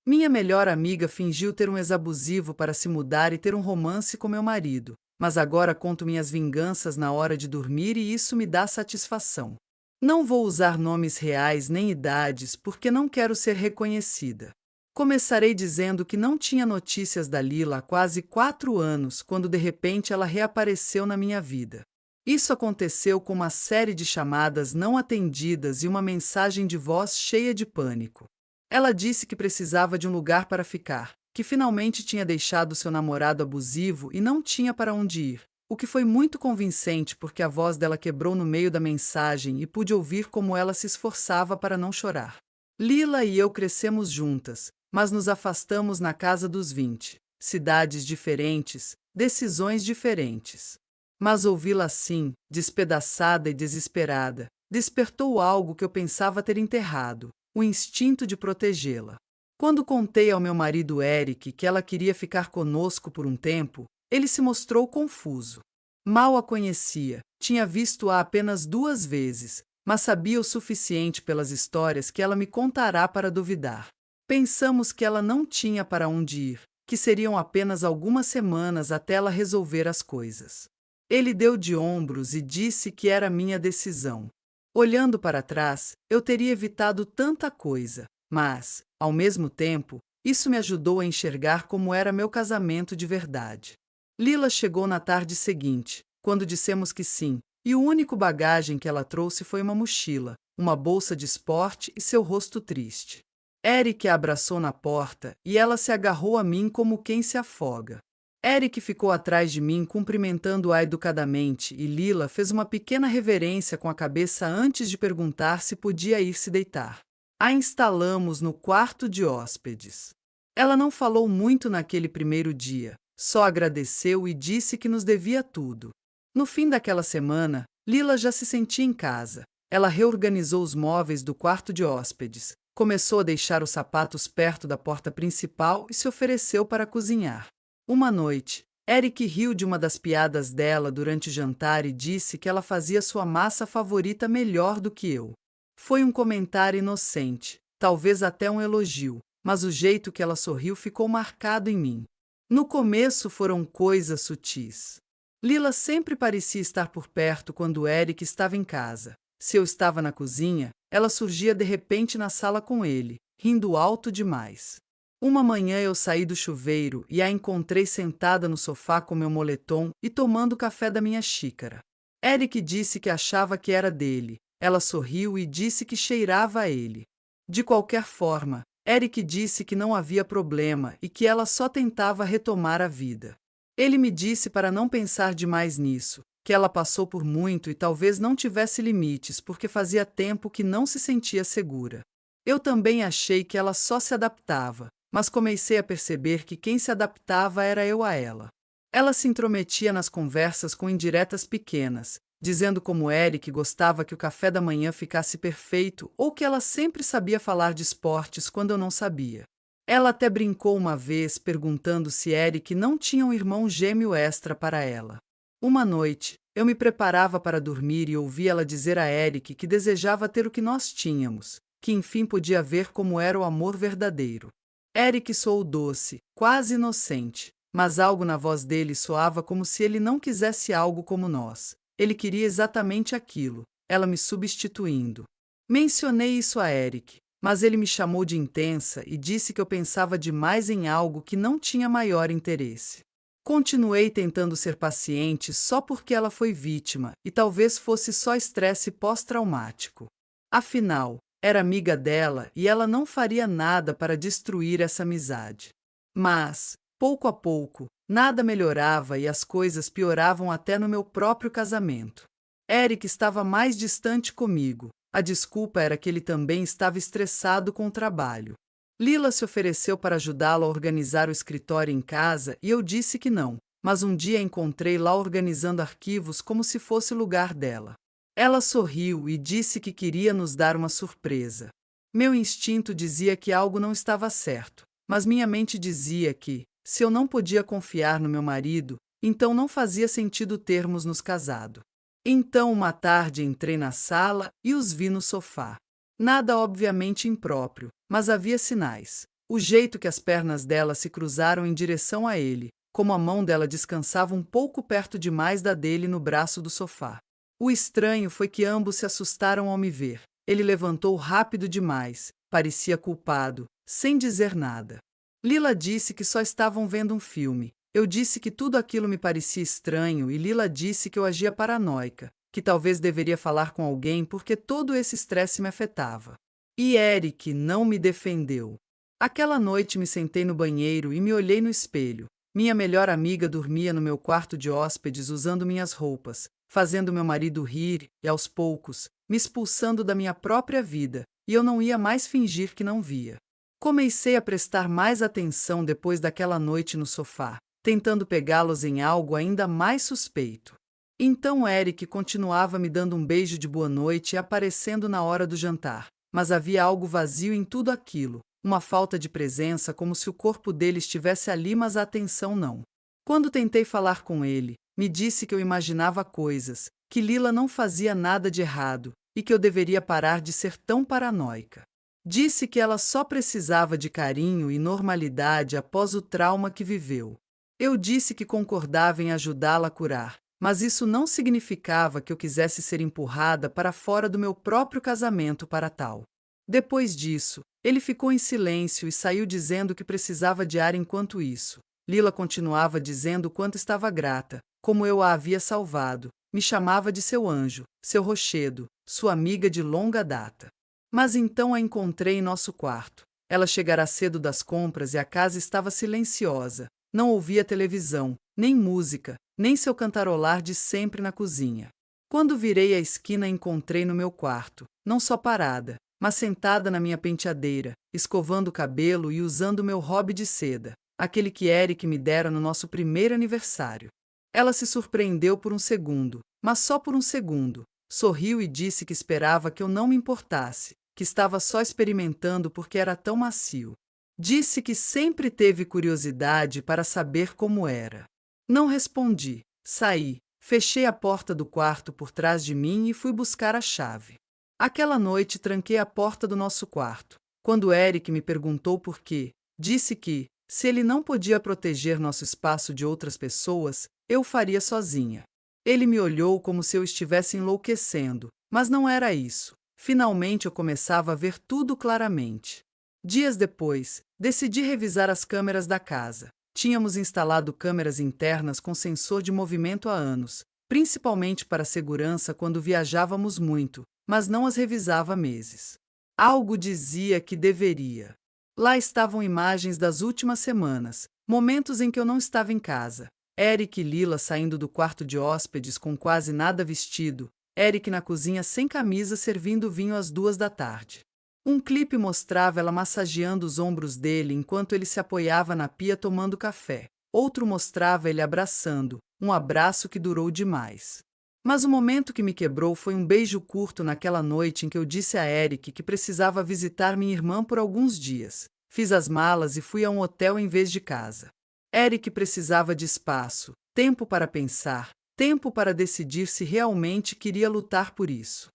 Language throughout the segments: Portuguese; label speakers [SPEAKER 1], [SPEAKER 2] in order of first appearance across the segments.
[SPEAKER 1] Minha melhor amiga fingiu ter um ex abusivo para se mudar e ter um romance com meu marido, mas agora conto minhas vinganças na hora de dormir e isso me dá satisfação. Não vou usar nomes reais nem idades porque não quero ser reconhecida. Começarei dizendo que não tinha notícias da Lila há quase 4 anos, quando de repente ela reapareceu na minha vida. Isso aconteceu com uma série de chamadas não atendidas e uma mensagem de voz cheia de pânico. Ela disse que precisava de um lugar para ficar, que finalmente tinha deixado seu namorado abusivo e não tinha para onde ir, o que foi muito convincente porque a voz dela quebrou no meio da mensagem e pude ouvir como ela se esforçava para não chorar. Lila e eu crescemos juntas, mas nos afastamos na casa dos 20. Cidades diferentes, decisões diferentes. Mas ouvi-la assim, despedaçada e desesperada, despertou algo que eu pensava ter enterrado, o instinto de protegê-la. Quando contei ao meu marido Eric que ela queria ficar conosco por um tempo, ele se mostrou confuso. Mal a conhecia, tinha visto-a apenas 2 vezes, mas sabia o suficiente pelas histórias que ela me contará para duvidar. Pensamos que ela não tinha para onde ir, que seriam apenas algumas semanas até ela resolver as coisas. Ele deu de ombros e disse que era minha decisão. Olhando para trás, eu teria evitado tanta coisa, mas, ao mesmo tempo, isso me ajudou a enxergar como era meu casamento de verdade. Lila chegou na tarde seguinte, quando dissemos que sim, e o único bagagem que ela trouxe foi uma mochila, uma bolsa de esporte e seu rosto triste. Eric a abraçou na porta e ela se agarrou a mim como quem se afoga. Eric ficou atrás de mim cumprimentando-a educadamente e Lila fez uma pequena reverência com a cabeça antes de perguntar se podia ir se deitar. A instalamos no quarto de hóspedes. Ela não falou muito naquele primeiro dia, só agradeceu e disse que nos devia tudo. No fim daquela semana, Lila já se sentia em casa. Ela reorganizou os móveis do quarto de hóspedes, começou a deixar os sapatos perto da porta principal e se ofereceu para cozinhar. Uma noite, Eric riu de uma das piadas dela durante o jantar e disse que ela fazia sua massa favorita melhor do que eu. Foi um comentário inocente, talvez até um elogio, mas o jeito que ela sorriu ficou marcado em mim. No começo foram coisas sutis. Lila sempre parecia estar por perto quando Eric estava em casa. Se eu estava na cozinha, ela surgia de repente na sala com ele, rindo alto demais. Uma manhã eu saí do chuveiro e a encontrei sentada no sofá com meu moletom e tomando café da minha xícara. Eric disse que achava que era dele. Ela sorriu e disse que cheirava a ele. De qualquer forma, Eric disse que não havia problema e que ela só tentava retomar a vida. Ele me disse para não pensar demais nisso, que ela passou por muito e talvez não tivesse limites porque fazia tempo que não se sentia segura. Eu também achei que ela só se adaptava, mas comecei a perceber que quem se adaptava era eu a ela. Ela se intrometia nas conversas com indiretas pequenas, dizendo como Eric gostava que o café da manhã ficasse perfeito ou que ela sempre sabia falar de esportes quando eu não sabia. Ela até brincou uma vez perguntando se Eric não tinha um irmão gêmeo extra para ela. Uma noite, eu me preparava para dormir e ouvi ela dizer a Eric que desejava ter o que nós tínhamos, que enfim podia ver como era o amor verdadeiro. Eric soou doce, quase inocente, mas algo na voz dele soava como se ele não quisesse algo como nós. Ele queria exatamente aquilo, ela me substituindo. Mencionei isso a Eric, mas ele me chamou de intensa e disse que eu pensava demais em algo que não tinha maior interesse. Continuei tentando ser paciente só porque ela foi vítima e talvez fosse só estresse pós-traumático. Afinal, era amiga dela e ela não faria nada para destruir essa amizade. Mas, pouco a pouco, nada melhorava e as coisas pioravam até no meu próprio casamento. Eric estava mais distante comigo. A desculpa era que ele também estava estressado com o trabalho. Lila se ofereceu para ajudá-lo a organizar o escritório em casa e eu disse que não, mas um dia encontrei lá organizando arquivos como se fosse o lugar dela. Ela sorriu e disse que queria nos dar uma surpresa. Meu instinto dizia que algo não estava certo, mas minha mente dizia que, se eu não podia confiar no meu marido, então não fazia sentido termos nos casado. Então, uma tarde entrei na sala e os vi no sofá. Nada obviamente impróprio, mas havia sinais. O jeito que as pernas dela se cruzaram em direção a ele, como a mão dela descansava um pouco perto demais da dele no braço do sofá. O estranho foi que ambos se assustaram ao me ver. Ele levantou rápido demais, parecia culpado, sem dizer nada. Lila disse que só estavam vendo um filme. Eu disse que tudo aquilo me parecia estranho e Lila disse que eu agia paranoica, que talvez deveria falar com alguém porque todo esse estresse me afetava. E Eric não me defendeu. Aquela noite me sentei no banheiro e me olhei no espelho. Minha melhor amiga dormia no meu quarto de hóspedes usando minhas roupas, fazendo meu marido rir e, aos poucos, me expulsando da minha própria vida, e eu não ia mais fingir que não via. Comecei a prestar mais atenção depois daquela noite no sofá, tentando pegá-los em algo ainda mais suspeito. Então Eric continuava me dando um beijo de boa noite e aparecendo na hora do jantar, mas havia algo vazio em tudo aquilo, uma falta de presença como se o corpo dele estivesse ali mas a atenção não. Quando tentei falar com ele, me disse que eu imaginava coisas, que Lila não fazia nada de errado e que eu deveria parar de ser tão paranoica. Disse que ela só precisava de carinho e normalidade após o trauma que viveu. Eu disse que concordava em ajudá-la a curar, mas isso não significava que eu quisesse ser empurrada para fora do meu próprio casamento para tal. Depois disso, ele ficou em silêncio e saiu dizendo que precisava de ar enquanto isso. Lila continuava dizendo quanto estava grata, como eu a havia salvado, me chamava de seu anjo, seu rochedo, sua amiga de longa data. Mas então a encontrei em nosso quarto. Ela chegara cedo das compras e a casa estava silenciosa. Não ouvia televisão, nem música, nem seu cantarolar de sempre na cozinha. Quando virei a esquina, encontrei no meu quarto, não só parada, mas sentada na minha penteadeira, escovando o cabelo e usando meu hobby de seda, aquele que Eric me dera no nosso primeiro aniversário. Ela se surpreendeu por um segundo, mas só por um segundo. Sorriu e disse que esperava que eu não me importasse, que estava só experimentando porque era tão macio. Disse que sempre teve curiosidade para saber como era. Não respondi. Saí, fechei a porta do quarto por trás de mim e fui buscar a chave. Aquela noite tranquei a porta do nosso quarto. Quando Eric me perguntou por quê, disse que, se ele não podia proteger nosso espaço de outras pessoas, eu faria sozinha. Ele me olhou como se eu estivesse enlouquecendo, mas não era isso. Finalmente eu começava a ver tudo claramente. Dias depois, decidi revisar as câmeras da casa. Tínhamos instalado câmeras internas com sensor de movimento há anos, principalmente para segurança quando viajávamos muito, mas não as revisava há meses. Algo dizia que deveria. Lá estavam imagens das últimas semanas, momentos em que eu não estava em casa. Eric e Lila saindo do quarto de hóspedes com quase nada vestido, Eric na cozinha sem camisa servindo vinho às 2 da tarde. Um clipe mostrava ela massageando os ombros dele enquanto ele se apoiava na pia tomando café. Outro mostrava ele abraçando, um abraço que durou demais. Mas o momento que me quebrou foi um beijo curto naquela noite em que eu disse a Eric que precisava visitar minha irmã por alguns dias. Fiz as malas e fui a um hotel em vez de casa. Eric precisava de espaço, tempo para pensar, tempo para decidir se realmente queria lutar por isso.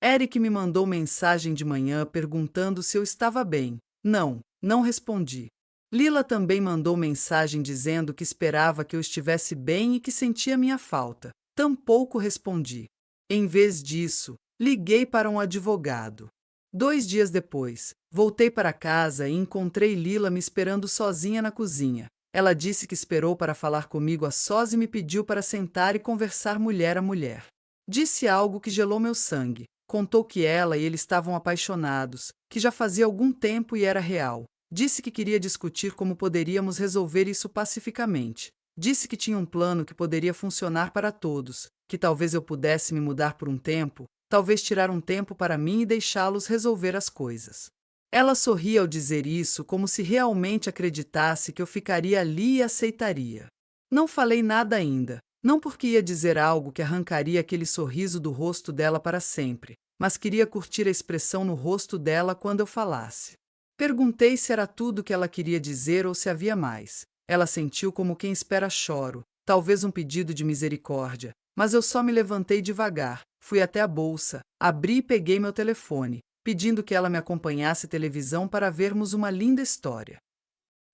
[SPEAKER 1] Eric me mandou mensagem de manhã perguntando se eu estava bem. Não respondi. Lila também mandou mensagem dizendo que esperava que eu estivesse bem e que sentia minha falta. Tampouco respondi. Em vez disso, liguei para um advogado. 2 dias depois, voltei para casa e encontrei Lila me esperando sozinha na cozinha. Ela disse que esperou para falar comigo a sós e me pediu para sentar e conversar mulher a mulher. Disse algo que gelou meu sangue. Contou que ela e ele estavam apaixonados, que já fazia algum tempo e era real. Disse que queria discutir como poderíamos resolver isso pacificamente. Disse que tinha um plano que poderia funcionar para todos, que talvez eu pudesse me mudar por um tempo, talvez tirar um tempo para mim e deixá-los resolver as coisas. Ela sorria ao dizer isso como se realmente acreditasse que eu ficaria ali e aceitaria. Não falei nada ainda, não porque ia dizer algo que arrancaria aquele sorriso do rosto dela para sempre, mas queria curtir a expressão no rosto dela quando eu falasse. Perguntei se era tudo o que ela queria dizer ou se havia mais. Ela sentiu como quem espera choro, talvez um pedido de misericórdia, mas eu só me levantei devagar, fui até a bolsa, abri e peguei meu telefone. pedindo que ela me acompanhasse à televisão para vermos uma linda história.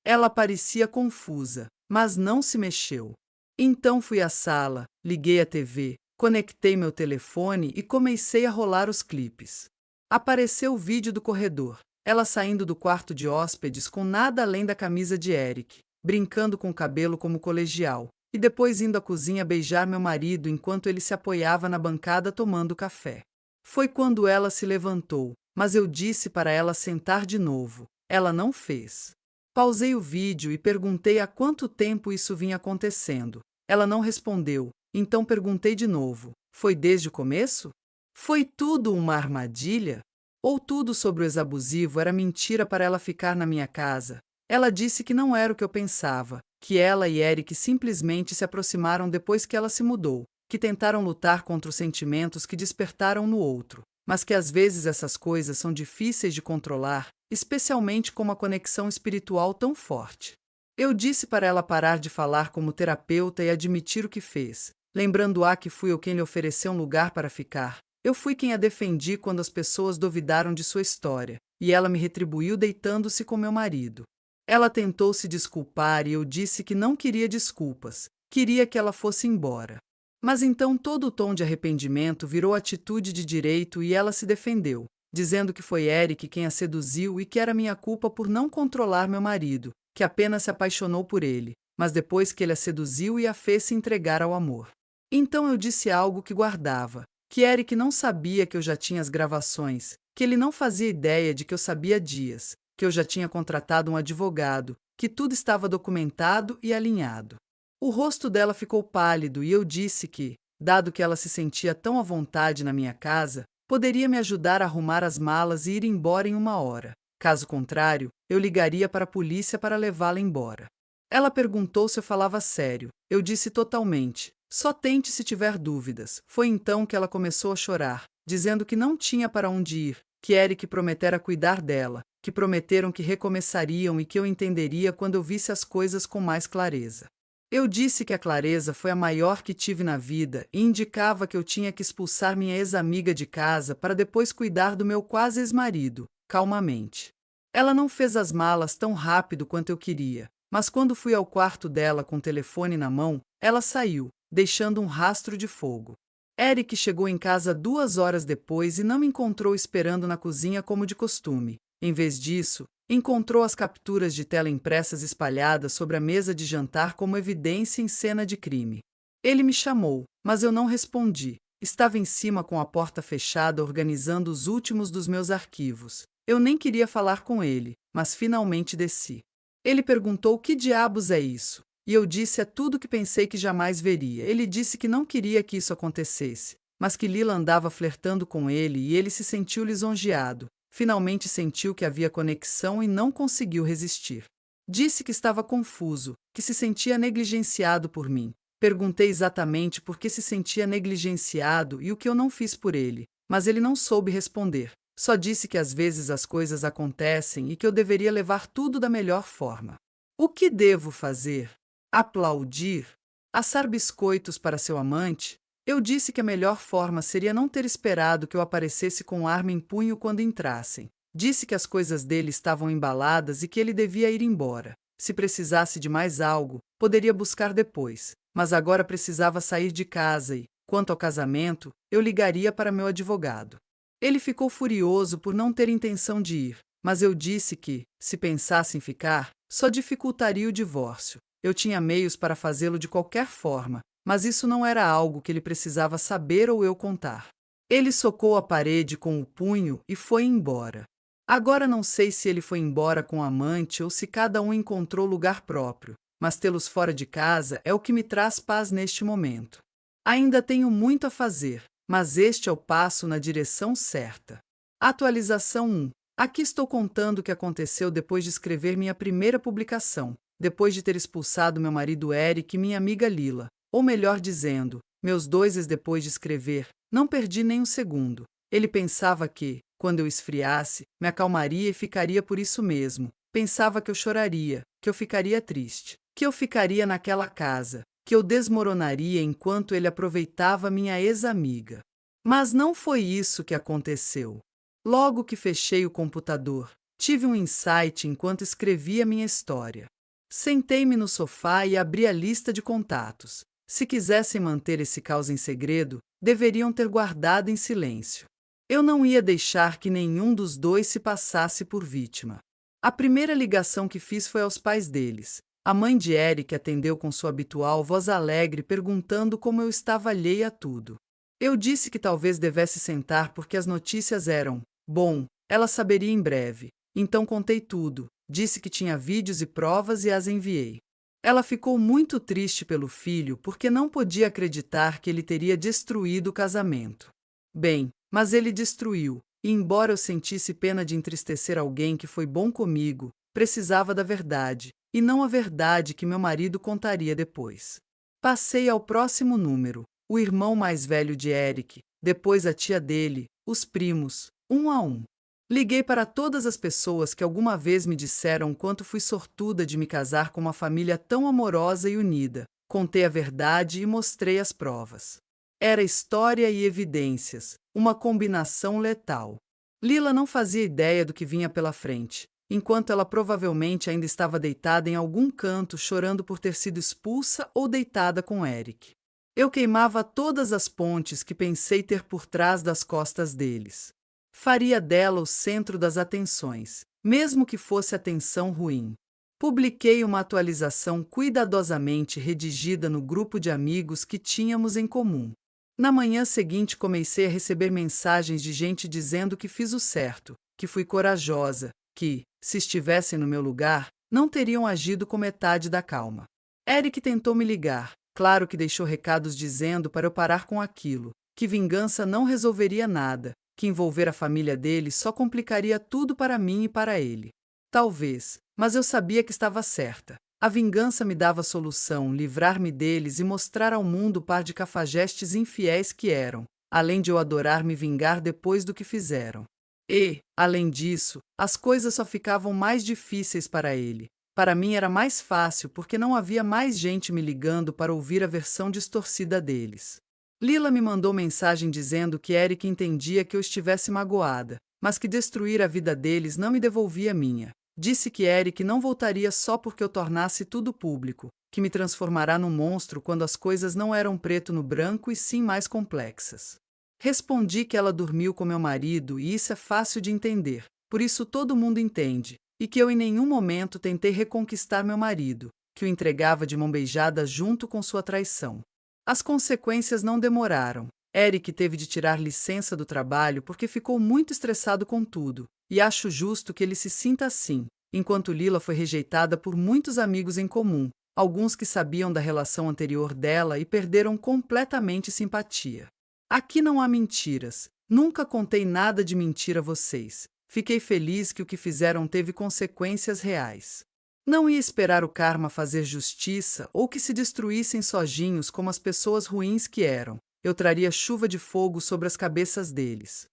[SPEAKER 1] Ela parecia confusa, mas não se mexeu. Então fui à sala, liguei a TV, conectei meu telefone e comecei a rolar os clipes. Apareceu o vídeo do corredor, ela saindo do quarto de hóspedes com nada além da camisa de Eric, brincando com o cabelo como colegial, e depois indo à cozinha beijar meu marido enquanto ele se apoiava na bancada tomando café. Foi quando ela se levantou, mas eu disse para ela sentar de novo. Ela não fez. Pausei o vídeo e perguntei há quanto tempo isso vinha acontecendo. Ela não respondeu, então perguntei de novo. Foi desde o começo? Foi tudo uma armadilha? Ou tudo sobre o ex-abusivo era mentira para ela ficar na minha casa? Ela disse que não era o que eu pensava, que ela e Eric simplesmente se aproximaram depois que ela se mudou, que tentaram lutar contra os sentimentos que despertaram no outro, mas que às vezes essas coisas são difíceis de controlar, especialmente com uma conexão espiritual tão forte. Eu disse para ela parar de falar como terapeuta e admitir o que fez, lembrando-a que fui eu quem lhe ofereceu um lugar para ficar. Eu fui quem a defendi quando as pessoas duvidaram de sua história, e ela me retribuiu deitando-se com meu marido. Ela tentou se desculpar e eu disse que não queria desculpas, queria que ela fosse embora. Mas então todo o tom de arrependimento virou atitude de direito e ela se defendeu, dizendo que foi Eric quem a seduziu e que era minha culpa por não controlar meu marido, que apenas se apaixonou por ele, mas depois que ele a seduziu e a fez se entregar ao amor. Então eu disse algo que guardava, que Eric não sabia que eu já tinha as gravações, que ele não fazia ideia de que eu sabia dias, que eu já tinha contratado um advogado, que tudo estava documentado e alinhado. O rosto dela ficou pálido e eu disse que, dado que ela se sentia tão à vontade na minha casa, poderia me ajudar a arrumar as malas e ir embora em 1 hora. Caso contrário, eu ligaria para a polícia para levá-la embora. Ela perguntou se eu falava sério. Eu disse totalmente. Só tente se tiver dúvidas. Foi então que ela começou a chorar, dizendo que não tinha para onde ir, que Eric prometera cuidar dela, que prometeram que recomeçariam e que eu entenderia quando eu visse as coisas com mais clareza. Eu disse que a clareza foi a maior que tive na vida e indicava que eu tinha que expulsar minha ex-amiga de casa para depois cuidar do meu quase ex-marido, calmamente. Ela não fez as malas tão rápido quanto eu queria, mas quando fui ao quarto dela com o telefone na mão, ela saiu, deixando um rastro de fogo. Eric chegou em casa 2 horas depois e não me encontrou esperando na cozinha como de costume. Em vez disso, encontrou as capturas de tela impressas espalhadas sobre a mesa de jantar como evidência em cena de crime. Ele me chamou, mas eu não respondi. Estava em cima com a porta fechada organizando os últimos dos meus arquivos. Eu nem queria falar com ele, mas finalmente desci. Ele perguntou que diabos é isso, e eu disse é tudo que pensei que jamais veria. Ele disse que não queria que isso acontecesse, mas que Lila andava flertando com ele e ele se sentiu lisonjeado. Finalmente sentiu que havia conexão e não conseguiu resistir. Disse que estava confuso, que se sentia negligenciado por mim. Perguntei exatamente por que se sentia negligenciado e o que eu não fiz por ele, mas ele não soube responder. Só disse que às vezes as coisas acontecem e que eu deveria levar tudo da melhor forma. O que devo fazer? Aplaudir? Assar biscoitos para seu amante? Eu disse que a melhor forma seria não ter esperado que eu aparecesse com arma em punho quando entrassem. Disse que as coisas dele estavam embaladas e que ele devia ir embora. Se precisasse de mais algo, poderia buscar depois, mas agora precisava sair de casa e, quanto ao casamento, eu ligaria para meu advogado. Ele ficou furioso por não ter intenção de ir, mas eu disse que, se pensasse em ficar, só dificultaria o divórcio. Eu tinha meios para fazê-lo de qualquer forma, mas isso não era algo que ele precisava saber ou eu contar. Ele socou a parede com o punho e foi embora. Agora não sei se ele foi embora com o amante ou se cada um encontrou lugar próprio, mas tê-los fora de casa é o que me traz paz neste momento. Ainda tenho muito a fazer, mas este é o passo na direção certa. Atualização 1. Aqui estou contando o que aconteceu depois de escrever minha primeira publicação, depois de ter expulsado meu marido Eric e minha amiga Lila. Ou melhor dizendo, meus 2 ex depois de escrever, não perdi nem um segundo. Ele pensava que, quando eu esfriasse, me acalmaria e ficaria por isso mesmo. Pensava que eu choraria, que eu ficaria triste, que eu ficaria naquela casa, que eu desmoronaria enquanto ele aproveitava minha ex-amiga. Mas não foi isso que aconteceu. Logo que fechei o computador, tive um insight enquanto escrevia minha história. Sentei-me no sofá e abri a lista de contatos. Se quisessem manter esse caos em segredo, deveriam ter guardado em silêncio. Eu não ia deixar que nenhum dos dois se passasse por vítima. A primeira ligação que fiz foi aos pais deles. A mãe de Eric atendeu com sua habitual voz alegre, perguntando como eu estava alheia a tudo. Eu disse que talvez devesse sentar porque as notícias eram, bom, ela saberia em breve. Então contei tudo, disse que tinha vídeos e provas e as enviei. Ela ficou muito triste pelo filho porque não podia acreditar que ele teria destruído o casamento. Bem, mas ele destruiu, e embora eu sentisse pena de entristecer alguém que foi bom comigo, precisava da verdade, e não a verdade que meu marido contaria depois. Passei ao próximo número, o irmão mais velho de Eric, depois a tia dele, os primos, um a um. Liguei para todas as pessoas que alguma vez me disseram quanto fui sortuda de me casar com uma família tão amorosa e unida. Contei a verdade e mostrei as provas. Era história e evidências, uma combinação letal. Lila não fazia ideia do que vinha pela frente, enquanto ela provavelmente ainda estava deitada em algum canto chorando por ter sido expulsa ou deitada com Eric. Eu queimava todas as pontes que pensei ter por trás das costas deles. Faria dela o centro das atenções, mesmo que fosse atenção ruim. Publiquei uma atualização cuidadosamente redigida no grupo de amigos que tínhamos em comum. Na manhã seguinte comecei a receber mensagens de gente dizendo que fiz o certo, que fui corajosa, que, se estivessem no meu lugar, não teriam agido com metade da calma. Eric tentou me ligar, claro que deixou recados dizendo para eu parar com aquilo, que vingança não resolveria nada, que envolver a família dele só complicaria tudo para mim e para ele. Talvez, mas eu sabia que estava certa. A vingança me dava solução, livrar-me deles e mostrar ao mundo o par de cafajestes infiéis que eram, além de eu adorar me vingar depois do que fizeram. E, além disso, as coisas só ficavam mais difíceis para ele. Para mim era mais fácil porque não havia mais gente me ligando para ouvir a versão distorcida deles. Lila me mandou mensagem dizendo que Eric entendia que eu estivesse magoada, mas que destruir a vida deles não me devolvia a minha. Disse que Eric não voltaria só porque eu tornasse tudo público, que me transformará num monstro quando as coisas não eram preto no branco e sim mais complexas. Respondi que ela dormiu com meu marido e isso é fácil de entender, por isso todo mundo entende, e que eu em nenhum momento tentei reconquistar meu marido, que o entregava de mão beijada junto com sua traição. As consequências não demoraram. Eric teve de tirar licença do trabalho porque ficou muito estressado com tudo, e acho justo que ele se sinta assim, enquanto Lila foi rejeitada por muitos amigos em comum, alguns que sabiam da relação anterior dela e perderam completamente simpatia. Aqui não há mentiras. Nunca contei nada de mentira a vocês. Fiquei feliz que o que fizeram teve consequências reais. Não ia esperar o karma fazer justiça ou que se destruíssem sozinhos como as pessoas ruins que eram. Eu traria chuva de fogo sobre as cabeças deles.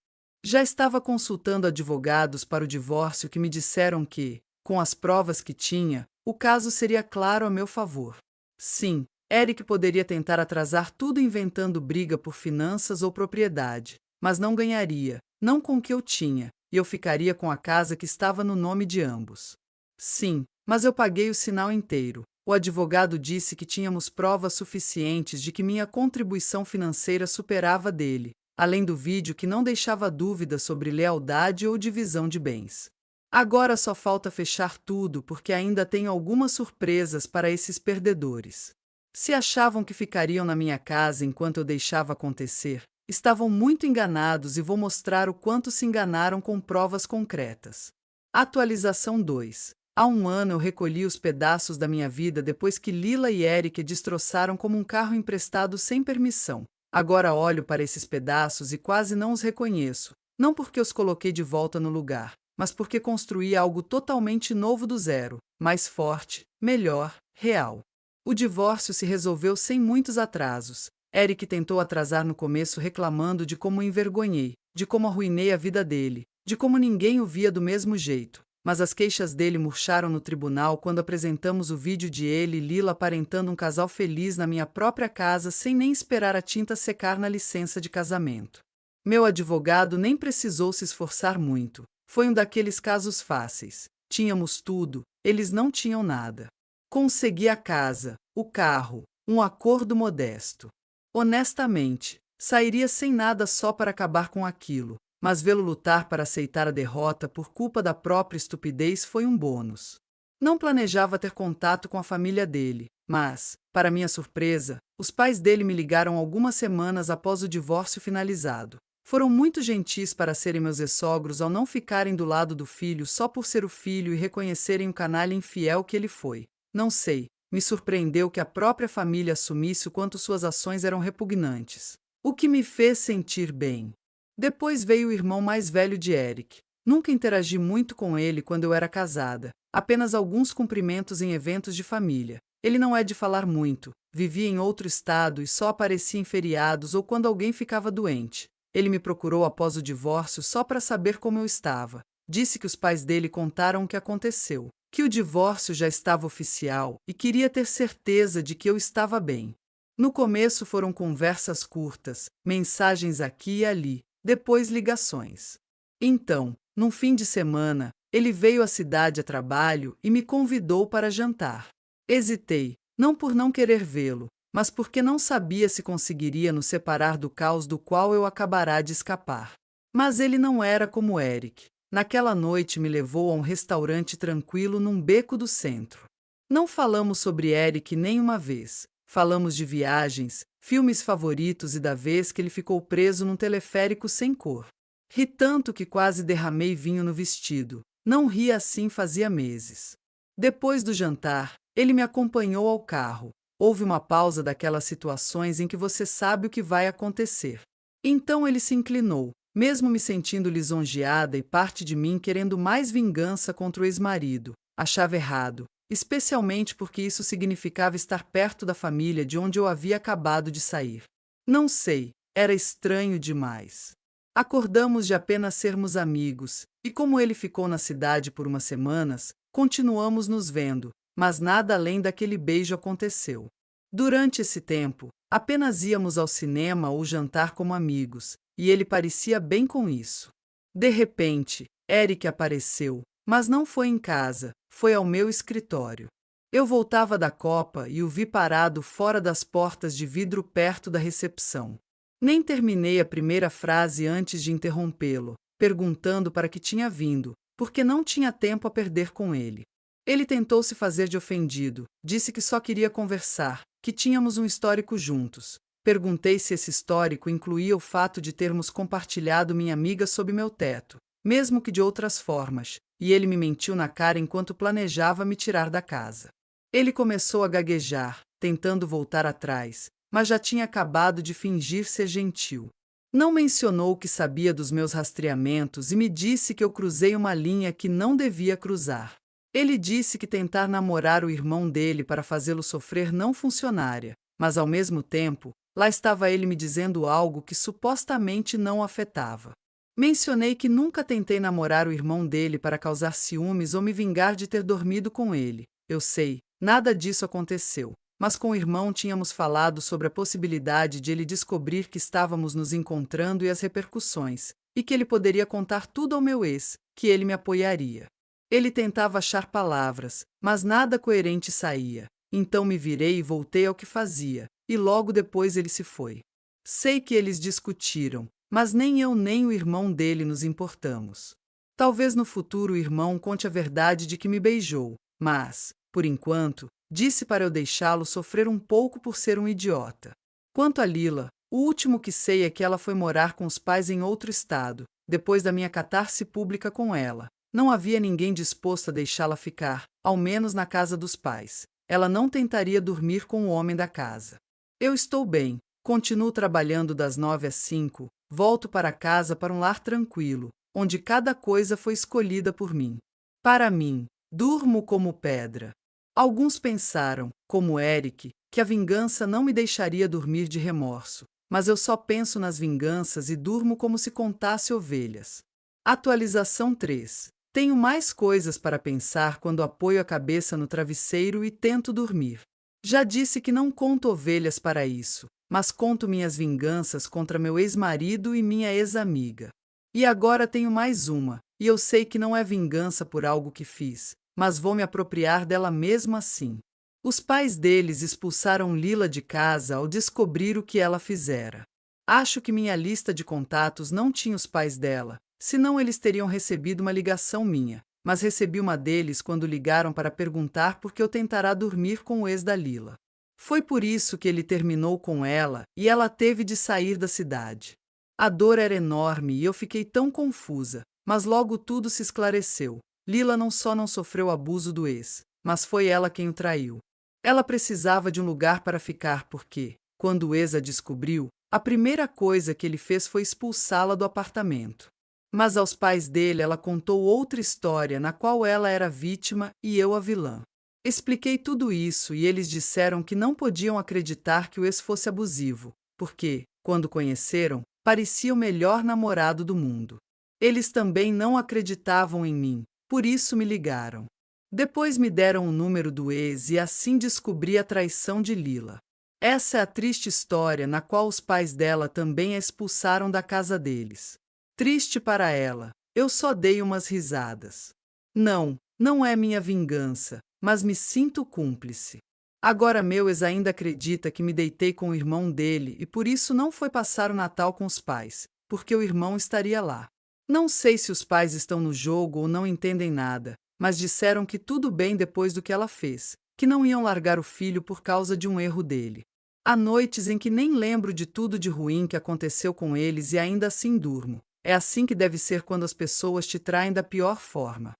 [SPEAKER 1] Já estava consultando advogados para o divórcio que me disseram que, com as provas que tinha, o caso seria claro a meu favor. Sim, Eric poderia tentar atrasar tudo inventando briga por finanças ou propriedade, mas não ganharia, não com o que eu tinha, e eu ficaria com a casa que estava no nome de ambos. Sim, mas eu paguei o sinal inteiro. O advogado disse que tínhamos provas suficientes de que minha contribuição financeira superava a dele, além do vídeo que não deixava dúvida sobre lealdade ou divisão de bens. Agora só falta fechar tudo porque ainda tenho algumas surpresas para esses perdedores. Se achavam que ficariam na minha casa enquanto eu deixava acontecer, estavam muito enganados e vou mostrar o quanto se enganaram com provas concretas. Atualização 2. Há um ano eu recolhi os pedaços da minha vida depois que Lila e Eric destroçaram como um carro emprestado sem permissão. Agora olho para esses pedaços e quase não os reconheço, não porque os coloquei de volta no lugar, mas porque construí algo totalmente novo do zero, mais forte, melhor, real. O divórcio se resolveu sem muitos atrasos. Eric tentou atrasar no começo reclamando de como o envergonhei, de como arruinei a vida dele, de como ninguém o via do mesmo jeito. Mas as queixas dele murcharam no tribunal quando apresentamos o vídeo de ele e Lila aparentando um casal feliz na minha própria casa sem nem esperar a tinta secar na licença de casamento. Meu advogado nem precisou se esforçar muito. Foi um daqueles casos fáceis. Tínhamos tudo, eles não tinham nada. Consegui a casa, o carro, um acordo modesto. Honestamente, sairia sem nada só para acabar com aquilo, mas vê-lo lutar para aceitar a derrota por culpa da própria estupidez foi um bônus. Não planejava ter contato com a família dele, mas, para minha surpresa, os pais dele me ligaram algumas semanas após o divórcio finalizado. Foram muito gentis para serem meus ex-sogros ao não ficarem do lado do filho só por ser o filho e reconhecerem o canalha infiel que ele foi. Não sei, me surpreendeu que a própria família assumisse o quanto suas ações eram repugnantes. O que me fez sentir bem. Depois veio o irmão mais velho de Eric. Nunca interagi muito com ele quando eu era casada, apenas alguns cumprimentos em eventos de família. Ele não é de falar muito, vivia em outro estado e só aparecia em feriados ou quando alguém ficava doente. Ele me procurou após o divórcio só para saber como eu estava. Disse que os pais dele contaram o que aconteceu, que o divórcio já estava oficial e queria ter certeza de que eu estava bem. No começo foram conversas curtas, mensagens aqui e ali, depois ligações. Então, num fim de semana, ele veio à cidade a trabalho e me convidou para jantar. Hesitei, não por não querer vê-lo, mas porque não sabia se conseguiria nos separar do caos do qual eu acabará de escapar. Mas ele não era como Eric. Naquela noite me levou a um restaurante tranquilo num beco do centro. Não falamos sobre Eric nem uma vez. Falamos de viagens, filmes favoritos e da vez que ele ficou preso num teleférico sem cor. Ri tanto que quase derramei vinho no vestido. Não ria assim fazia meses. Depois do jantar, ele me acompanhou ao carro. Houve uma pausa daquelas situações em que você sabe o que vai acontecer. Então ele se inclinou, mesmo me sentindo lisonjeada e parte de mim querendo mais vingança contra o ex-marido. Achava errado, especialmente porque isso significava estar perto da família de onde eu havia acabado de sair. Não sei, era estranho demais. Acordamos de apenas sermos amigos, e como ele ficou na cidade por umas semanas, continuamos nos vendo, mas nada além daquele beijo aconteceu. Durante esse tempo, apenas íamos ao cinema ou jantar como amigos, e ele parecia bem com isso. De repente, Eric apareceu, mas não foi em casa, foi ao meu escritório. Eu voltava da Copa e o vi parado fora das portas de vidro perto da recepção. Nem terminei a primeira frase antes de interrompê-lo, perguntando para que tinha vindo, porque não tinha tempo a perder com ele. Ele tentou se fazer de ofendido, disse que só queria conversar, que tínhamos um histórico juntos. Perguntei se esse histórico incluía o fato de termos compartilhado minha amiga sob meu teto, mesmo que de outras formas, e ele me mentiu na cara enquanto planejava me tirar da casa. Ele começou a gaguejar, tentando voltar atrás, mas já tinha acabado de fingir ser gentil. Não mencionou que sabia dos meus rastreamentos e me disse que eu cruzei uma linha que não devia cruzar. Ele disse que tentar namorar o irmão dele para fazê-lo sofrer não funcionaria, mas ao mesmo tempo, lá estava ele me dizendo algo que supostamente não o afetava. Mencionei que nunca tentei namorar o irmão dele para causar ciúmes ou me vingar de ter dormido com ele. Eu sei, nada disso aconteceu. Mas com o irmão tínhamos falado sobre a possibilidade de ele descobrir que estávamos nos encontrando e as repercussões, e que ele poderia contar tudo ao meu ex, que ele me apoiaria. Ele tentava achar palavras, mas nada coerente saía. Então me virei e voltei ao que fazia, e logo depois ele se foi. Sei que eles discutiram, mas nem eu nem o irmão dele nos importamos. Talvez no futuro o irmão conte a verdade de que me beijou, mas, por enquanto, disse para eu deixá-lo sofrer um pouco por ser um idiota. Quanto a Lila, o último que sei é que ela foi morar com os pais em outro estado, depois da minha catarse pública com ela. Não havia ninguém disposto a deixá-la ficar, ao menos na casa dos pais. Ela não tentaria dormir com o homem da casa. Eu estou bem, continuo trabalhando das 9 às 5, volto para casa para um lar tranquilo, onde cada coisa foi escolhida por mim. Para mim, durmo como pedra. Alguns pensaram, como Eric, que a vingança não me deixaria dormir de remorso, mas eu só penso nas vinganças e durmo como se contasse ovelhas. Atualização 3. Tenho mais coisas para pensar quando apoio a cabeça no travesseiro e tento dormir. Já disse que não conto ovelhas para isso, mas conto minhas vinganças contra meu ex-marido e minha ex-amiga. E agora tenho mais uma, e eu sei que não é vingança por algo que fiz, mas vou me apropriar dela mesmo assim. Os pais deles expulsaram Lila de casa ao descobrir o que ela fizera. Acho que minha lista de contatos não tinha os pais dela, senão eles teriam recebido uma ligação minha, mas recebi uma deles quando ligaram para perguntar por que eu tentará dormir com o ex da Lila. Foi por isso que ele terminou com ela e ela teve de sair da cidade. A dor era enorme e eu fiquei tão confusa, mas logo tudo se esclareceu. Lila não só não sofreu abuso do ex, mas foi ela quem o traiu. Ela precisava de um lugar para ficar porque, quando o ex a descobriu, a primeira coisa que ele fez foi expulsá-la do apartamento. Mas aos pais dele ela contou outra história na qual ela era vítima e eu a vilã. Expliquei tudo isso e eles disseram que não podiam acreditar que o ex fosse abusivo, porque, quando conheceram, parecia o melhor namorado do mundo. Eles também não acreditavam em mim, por isso me ligaram. Depois me deram o número do ex e assim descobri a traição de Lila. Essa é a triste história na qual os pais dela também a expulsaram da casa deles. Triste para ela, eu só dei umas risadas. Não, não é minha vingança, mas me sinto cúmplice. Agora meu ex ainda acredita que me deitei com o irmão dele e por isso não foi passar o Natal com os pais, porque o irmão estaria lá. Não sei se os pais estão no jogo ou não entendem nada, mas disseram que tudo bem depois do que ela fez, que não iam largar o filho por causa de um erro dele. Há noites em que nem lembro de tudo de ruim que aconteceu com eles e ainda assim durmo. É assim que deve ser quando as pessoas te traem da pior forma.